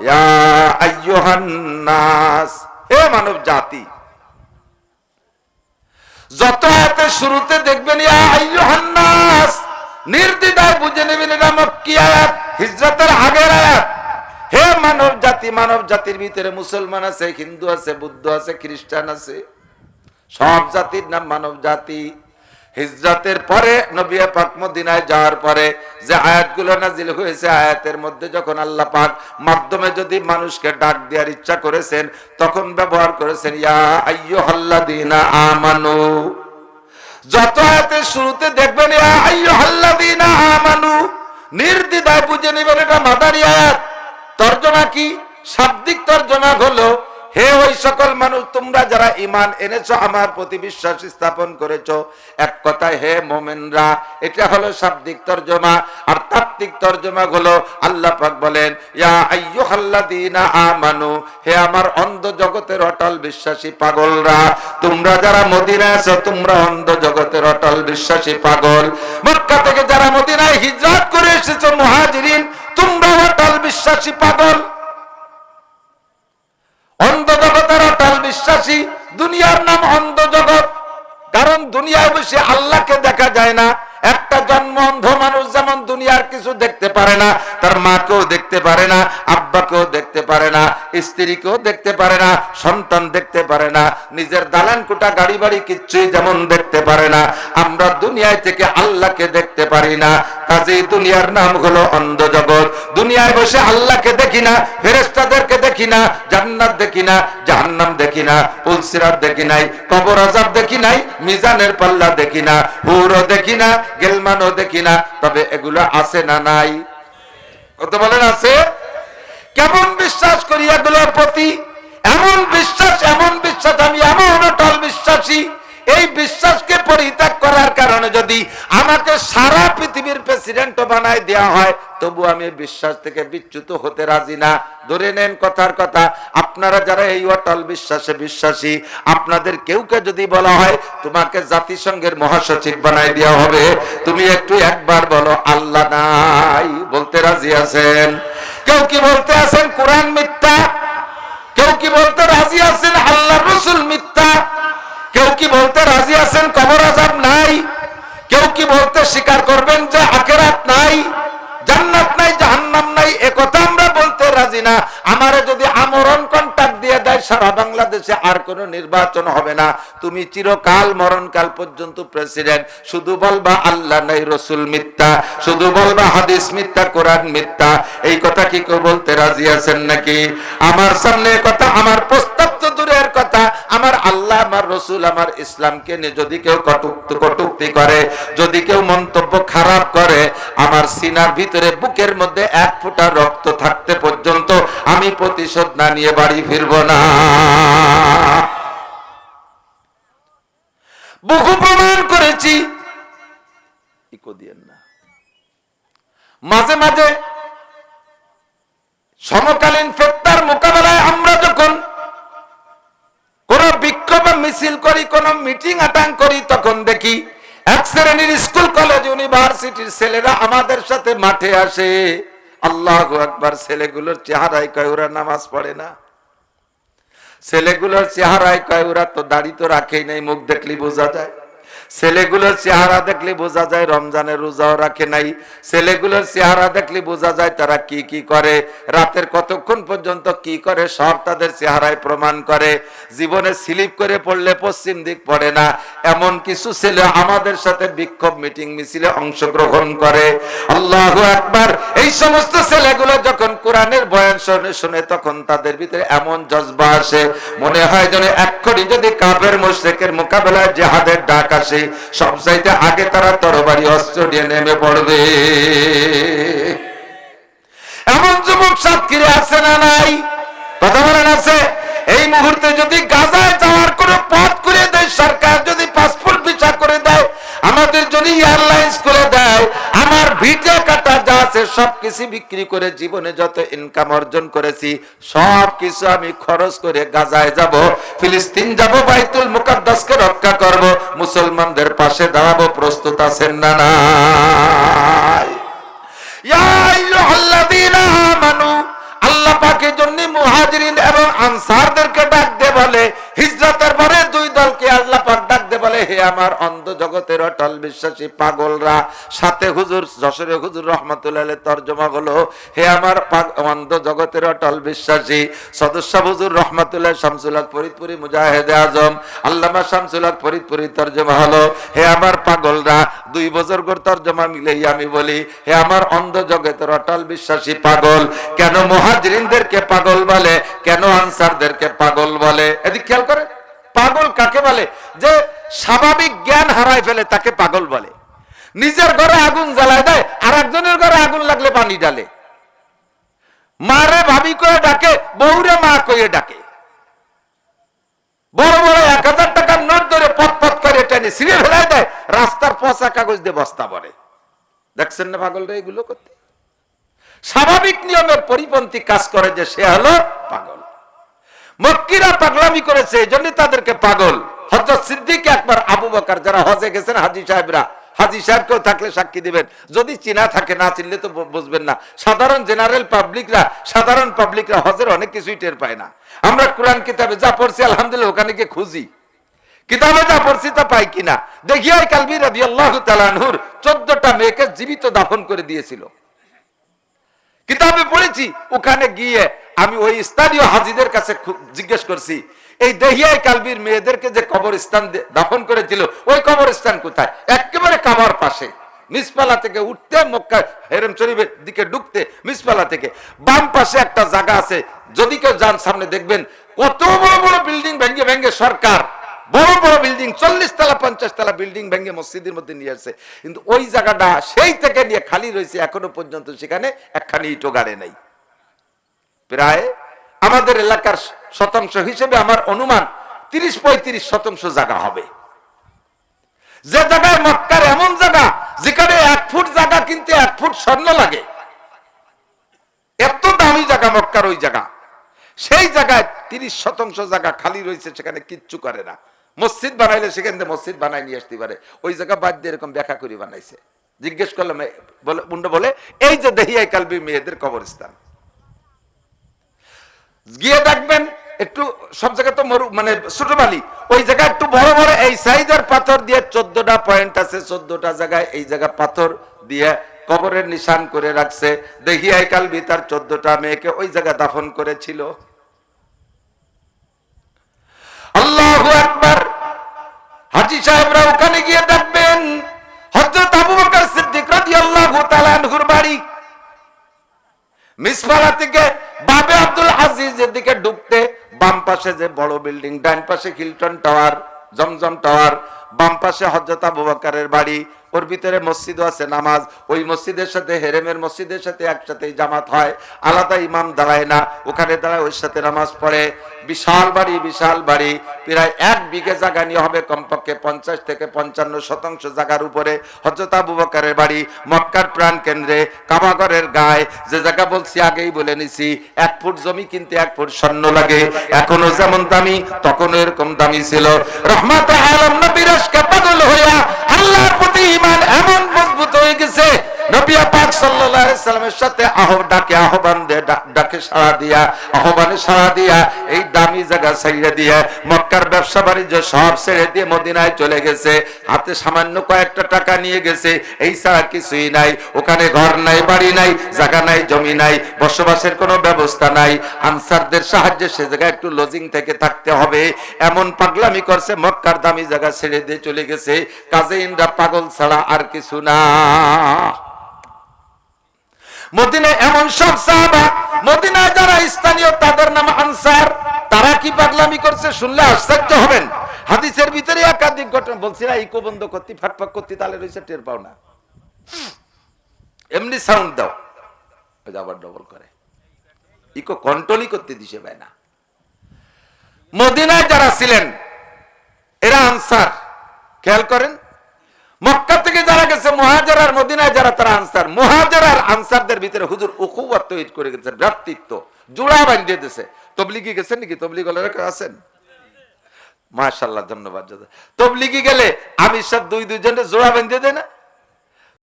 ইয়া আইয়ুহান নাস, হে মানব জাতি। যত আয়াতের শুরুতে দেখবেন ইয়া আইয়ুহান নাস, নির্দ্বিধায় বুঝে নেবেন এটা মক্কি আয়াত, হিজরতের আগের আয়াত। হে মানব জাতি, মানব জাতির ভিতরে মুসলমান আছে, হিন্দু আছে, বুদ্ধ আছে, খ্রিস্টান আছে, সব জাতির নাম মানব জাতি। হিজরতের পরে নবী পাক মদিনায় যাওয়ার পরে যে আয়াতগুলো নাজিল হয়েছে, আয়াতের মধ্যে যখন আল্লাহ পাক মাধ্যমে যদি মানুষকে ডাক দেওয়ার ইচ্ছা করেছেন, তখন ব্যবহার করেছেন ইয়া আইয়ুহাল্লাযীনা আমানু। যত আয়াতের শুরুতে দেখবেন ইয়া আইয়ুহাল্লাযীনা আমানু, নির্দ্বিধায় বুঝে নেবেন এটা মাদানী আয়াত। তর্জমা কি? শাব্দিক তর্জমা হলো, হে ওই সকল মানুষ তোমরা যারা ঈমান এনেছো, আমার প্রতি বিশ্বাস স্থাপন করেছো, এক কথায় হে মুমিনরা। এটা হলো শাব্দিক তর্জমা। আর তাত্ত্বিক তর্জমা হলো আল্লাহ পাক বলেন ইয়া আইয়ুহাল্লাযীনা আমানু, হে আমার অন্ধ জগতের অটল বিশ্বাসী পাগলরা, তোমরা যারা মদিনায় আছো তোমরা অন্ধ জগতের অটল বিশ্বাসী পাগল। মক্কা থেকে যারা মদিনায় হিজরত করে এসেছো মুহাজিরিন, তোমরা অটল বিশ্বাসী পাগল। অন্ধ জগতের অটল বিশ্বাসী, দুনিয়ার নাম অন্ধ জগৎ, কারণ দুনিয়ায় বসে আল্লাহকে দেখা যায় না। একটা জন্ম অন্ধ মানুষ যেমন দুনিয়ার কিছু দেখতে পারে না, তার মাকেও দেখতে পারে না, আব্বাকেও দেখতে পারে না, স্ত্রীকেও দেখতে পারে না, সন্তান দেখতে পারে না, নিজের দালান কোঠা গাড়ি বাড়ি কিচ্ছুই যেমন দেখতে পারে না, আমরা দুনিয়ায় থেকে আল্লাহকে দেখতে পারি না। কাজেই দুনিয়ার নাম হলো অন্ধ জগৎ। দুনিয়ায় বসে আল্লাহকে দেখি না, ফেরেশতাদেরকে দেখি না, জান্নাত দেখি না, জাহান্নাম দেখি না, পুলসিরাত দেখি নাই, কবর আযাব দেখি নাই, মিজানের পাল্লা দেখি না, হুরও দেখি না, গেলমানও দেখি না। তবে এগুলো আছে না নাই? কত বলেন আছে? কেমন বিশ্বাস করি এগুলোর প্রতি? এমন বিশ্বাস, এমন বিশ্বাস, আমি এমন অটল বিশ্বাসী, এই বিশ্বাসকে পরিত্যাগ করার কারণে যদি আমাকে সারা পৃথিবীর প্রেসিডেন্টও বানায় দেওয়া হয়, তবু আমি বিশ্বাস থেকে বিচ্যুত হতে রাজি না। ধরে নেন কথার কথা, আপনারা যারা এই অটল বিশ্বাসে বিশ্বাসী, আপনাদের কেউকে যদি বলা হয় তোমাকে জাতিসংঘের মহাসচিব বানায় দেওয়া হবে, তুমি একটু একবার বলো আল্লাহ নাই, বলতে রাজি আছেন? কেউ কি বলতে আছেন কোরআন মিথ্যা? কেউ কি বলতে রাজি আছেন আল্লাহর রাসূল মিথ্যা? কেউ কি বলতে রাজি আছেন কবর আযাব নাই? কেউ কি বলতে স্বীকার করবেন যে আখিরাত নাই, জান্নাত নাই, জাহান্নাম নাই? একথা আমরা বলতে রাজি না। আমারে যদি আমরণ কন্ট্রাক্ট দিয়ে দেয় সারা বাংলাদেশে আর কোনো নির্বাচন হবে না, তুমি চিরকাল মরণকাল পর্যন্ত প্রেসিডেন্ট, শুধু বলবা আল্লাহ নাই, রাসূল মিথ্যা, শুধু বলবা হাদিস মিথ্যা, কোরআন মিথ্যা। এই কথা কি কেউ বলতে রাজি আছেন নাকি? আমার সামনে কথা, আমার প্রস্তাব তো দূরের কথা, আমার আল্লাহ, আমার রাসূল, আমার ইসলামকে নিয়ে যদি কেউ কটূক্তি করে, যদি কেউ মন্তব্য খারাপ করে, আমার সিনার ভিতরে বুকের মধ্যে এক ফোঁটা রক্ত থাকতে পর্যন্ত আমি প্রতিশোধ না নিয়ে বাড়ি ফিরব না। বহু প্রমাণ করেছি। মাঝে মাঝে সমকালীন ফেতনার মোকাবেলায় আমরা যখন কোন বিক্ষোভ মিছিল করি, কোন মিটিং অ্যাটেন্ড করি, তখন দেখি এক শ্রেণীর স্কুল কলেজ ইউনিভার্সিটির ছেলেরা আমাদের সাথে মাঠে আসে। আল্লাহু আকবার। ছেলেগুলোর চেহারায় কয় ওরা নামাজ পড়ে না, ছেলেগুলোর চেহারায় কয় ওরা তো দাড়ি তো রাখেই নাই, মুখ দেখলি বোঝা যায়। ছেলেগুলোর চেহারা দেখলে বোঝা যায় রমজানের রোজাও রাখে নাই। ছেলেগুলোর চেহারা দেখলে বোঝা যায় তারা কি কি করে, রাতের কতক্ষণ পর্যন্ত কি করে, সব তাদের চেহারায় প্রমাণ করে। জীবনে স্লিপ করে পড়লে পশ্চিম দিক পড়ে না, এমন কিছু ছেলে আমাদের সাথে বিক্ষোভ মিটিং মিছিলে অংশগ্রহণ করে। আল্লাহু আকবার। এই সমস্ত ছেলেগুলো যখন কোরআনের বয়ান শুনে তখন তাদের ভিতরে এমন জজবা আসে, মনে হয় যেন এক্ষুনি যদি কাফের মুশরিকের মোকাবেলায় জিহাদের ডাক আসে, সবচাইতে আগে তারা তরবারি অস্ত্র নিয়ে নেমে পড়বে। এমন যুবক সাতক্ষীরে আছে না নাই? কথা বলেন আছে? এই মুহূর্তে যদি গাজায় যাওয়ার কোনো পথ করে দেয় সরকার, যদি পাসপোর্ট ভিসা করে দেয়, আমাদের যদি এয়ারলাইন্স করে দেয়, আমার ভিসা কাটা যা আছে সবকিছু বিক্রি করে জীবনে যত ইনকাম অর্জন করেছি সবকিছু আমি খরচ করে গাজায় যাব, ফিলিস্তিন যাব, বাইতুল মুকাদ্দাসকে রক্ষা করব, মুসলমানদের পাশে দাঁড়াবো। প্রস্তুত আছেন না নাই? ইয়া আইয়ুহাল্লাযীনা আমানু, আল্লাহ কি জন্য মুহাজিরিন এবং আনসারদেরকে ডাক দিয়ে বলে, হিজরতের পরে দুই দলকে আল্লাহ পাক ডাক দিয়ে বলে, হে আমার অন্ধ জগতের অটল বিশ্বাসী পাগলরা। সাথে হুজুর যশোরে হুজুর রহমাতুল্লাহ আলাইহি তরজমা হলো, হে আমার অন্ধ জগতের অটল বিশ্বাসী। সদস্য হুজুর রহমাতুল্লাহ শামসুল হক ফরিদপুরি মুজাহিদে আজম আল্লামা শামসুল হক ফরিদপুরি তরজমা হলো, হে আমার পাগলরা। দুই বুজুর্গের তরজমা মিলেই আমি বলি, হে আমার অন্ধ জগতের অটল বিশ্বাসী পাগল। কেন মুহাজিরিনদেরকে পাগল বলে, কেন আনসারদেরকে পাগল বলে? এদিক খেয়াল করে। পাগল কাকে বলে? যে স্বাভাবিক জ্ঞান হারায় ফেলে তাকে পাগল বলে। নিজের ঘরে আগুন জ্বালায় দেয়, আর একজনের ঘরে আগুন লাগলে পানি ডালে। মারে ভাবি করে ডাকে, বউরে মা কয়ে ডাকে। বড় বড় 1000 টাকার নোট ধরে পথ পথ করে টেনে ছিঁড়ে ফেলায় দেয়, রাস্তার পচা কাগজ দিয়ে বস্তা ভরে। দেখছেন না পাগলরা এগুলো করতে? স্বাভাবিক নিয়মের পরিপন্থী কাজ করে যে সে হলো পাগল। মক্কিরা পাগলামি করেছে, এই জন্য তাদেরকে পাগল। হযরত সিদ্দিক একবার, আবু বকর, যারা হজে গেছেন হাজী সাহেবরা, হাজী সাহেব কেউ থাকলে সাক্ষী দিবেন, যদি চিনা থাকে, না চিনলে তো বুঝবেন না। সাধারণ জেনারেল পাবলিকরা, সাধারণ পাবলিকরা হজের অনেক কিছুই টের পায় না। আমরা কোরআন কিতাবে যা পড়ছি আলহামদুলিল্লাহ, ওখানে গিয়ে খুঁজি কিতাবে যা পড়ছি তা পাই কিনা। দেখিয়াই কালবি রাদিয়াল্লাহু তাআলা আনহুর 14টা মেয়েকে জীবিত দাফন করে দিয়েছিল। কিতাবে পড়েছি। ওখানে গিয়ে আমি ওই স্থানীয় হাজীদের কাছে জিজ্ঞেস করছি, এই দেহিয়াই কালবির মেয়েদেরকে যে কবরস্থান দাফন করেছিল, ওই কবরস্থান কোথায়? একেবারে কাবার পাশে, মিসপালা থেকে উঠতে, মক্কা হেরেম শরীফের দিকে ঢুকতে মিসপালা থেকে বাম পাশে একটা জায়গা আছে। যদি কেউ যান সামনে দেখবেন কত বড় বড় বিল্ডিং ভেঙে ভেঙে সরকার বড় বড় বিল্ডিং, 40 তলা 50 তলা বিল্ডিং ভেঙে মসজিদের মধ্যে নিয়ে আসছে। কিন্তু ওই জায়গাটা সেই থেকে নিয়ে খালি রয়েছে, এখনো পর্যন্ত সেখানে একখানি ইটও গাড়ে নাই। প্রায় আমাদের এলাকার শতাংশ হিসেবে আমার অনুমান 30-35% জায়গা হবে। যে জায়গায় মক্কার এমন জায়গা যেখানে 1 ফুট জায়গা কিনতে 1 ফুট স্বর্ণ লাগে, এত দামি জায়গা মক্কার ওই জায়গা। সেই জায়গায় 30% জায়গা খালি রয়েছে, সেখানে কিচ্ছু করে না। মসজিদ বানাইলে সেখান থেকে মসজিদ বানাই নিয়ে আসতে পারে, ওই জায়গা বাদ দিয়ে এরকম ব্যাখ্যা করে বানাইছে। জিজ্ঞেস করলাম, বলে এই যে দেহিয়াই কালবি মেয়েদের কবরস্থান। গিয়ে দেখবেন একটু সব জায়গায় তো মানে ছোট বালি, ওই জায়গায় একটু বড় বড় এই সাইজের পাথর দিয়ে 14টা পয়েন্ট আছে, 14টা জায়গায় এই জায়গা পাথর দিয়ে কবরের নিশান করে রাখছে। দেহিয়াই কালবি তার 14টা মেয়েকে ওই জায়গায় দাফন করেছিল। আল্লাহু আকবার। হাজী সাহেবরা ওখানে গিয়ে দেখবেন হযরত আবু বকর সিদ্দিক রাদিয়াল্লাহু তাআলা আনহুর বাড়ি। মিসপালা থেকে বাবে আব্দুল আজিজের দিকে ঢুকতে বাম পাশে যে বড় বিল্ডিং, ডান পাশে হিলটন টাওয়ার, জমজম টাওয়ার, বাম পাশে হযরত আবু বকরের বাড়ি। ওর ভিতরে মসজিদও আছে, নামাজ ওই মসজিদের সাথে হেরেমের মসজিদের সাথে একসাথে জামাত হয়, আলাদা ইমাম দাঁড়ায় না, ওখানে দাঁড়ায়, ওর সাথে নামাজ পড়ে। বিশাল বাড়ি, বিশাল বাড়ি, প্রায় 1 বিঘে জায়গা নিয়ে হবে কমপক্ষে 50 থেকে 55% জায়গার উপরে হযরত আবু বকরের বাড়ি। মক্কার প্রাণ কেন্দ্রে, কাবাঘরের গায়ে, যে জায়গা বলছি আগেই বলে নিছি, 1 ফুট জমি কিনতে 1 ফুট স্বর্ণ লাগে। এখনো যেমন দামি, তখনও এরকম দামি ছিল। রহমাতুল আলামিন নবীর আশকে পাগল হইয়া আল্লাহর প্রতি ঈমান এমন মজবুত হয়ে গেছে, নবী পাক সাল্লাল্লাহু আলাইহি সাল্লামের সাথে আহ্বান দিয়ে ডাকে সাড়া দিয়া, আহ্বানে সাড়া দিয়া এই দামি জায়গা ছেড়ে দিয়ে, মক্কার ব্যবসা বাণিজ্য সব ছেড়ে দিয়ে মদিনায় চলে গেছে। হাতে সামান্য কয়েকটা টাকা নিয়ে গেছে, এই ছাড়া কিছুই নাই। ওখানে ঘর নাই, বাড়ি নাই, জায়গা নাই, জমি নাই, বসবাসের কোনো ব্যবস্থা নাই। আনসারদের সাহায্যে সে জায়গায় একটু লজিং থেকে থাকতে হবে, এমন পাগলামি করছে। মক্কার দামি জায়গা ছেড়ে দিয়ে চলে গেছে। কাজে ইন্দ্রা পাগল ছাড়া আর কিছু না। মদিনায় এমন সব সাহাবা, মদিনায় যারা স্থানীয় তাদের নাম আনসার, তারা কি পাগলামি করছে শুনলে আশ্চর্য হবেন। হাদিসের ভিতরে একাধিক ঘটনা বলছি না, ইকো বন্ধ করতে, ফাটফাট করতে, তাহলে রয়েছে টের পাও না। এমনি সাউন্ড দাও, আবার ডবল করে, ইকো কন্ট্রোলই করতে দিছে ভাই না। মদিনায় যারা ছিলেন এরা আনসার। খেয়াল করেন, মক্কা থেকে যারা গেছে মুহাজির আর মদিনায় যারা, তারা আনসার। মুহাজির আর আনসারদের ভিতরে হুজুর উখুওয়াত তৈরি করে গেছেন, ভ্রাতৃত্ব জোড়া বাঁধিয়ে দিয়েছে। তবলিগি গেছেন নাকি? তবলিগ ওয়ালারা আছেন? মাশাআল্লাহ, ধন্যবাদ। তবলিগি গেলে আমি সব দুই জনের জোড়া বাঁধিয়ে দেয় না?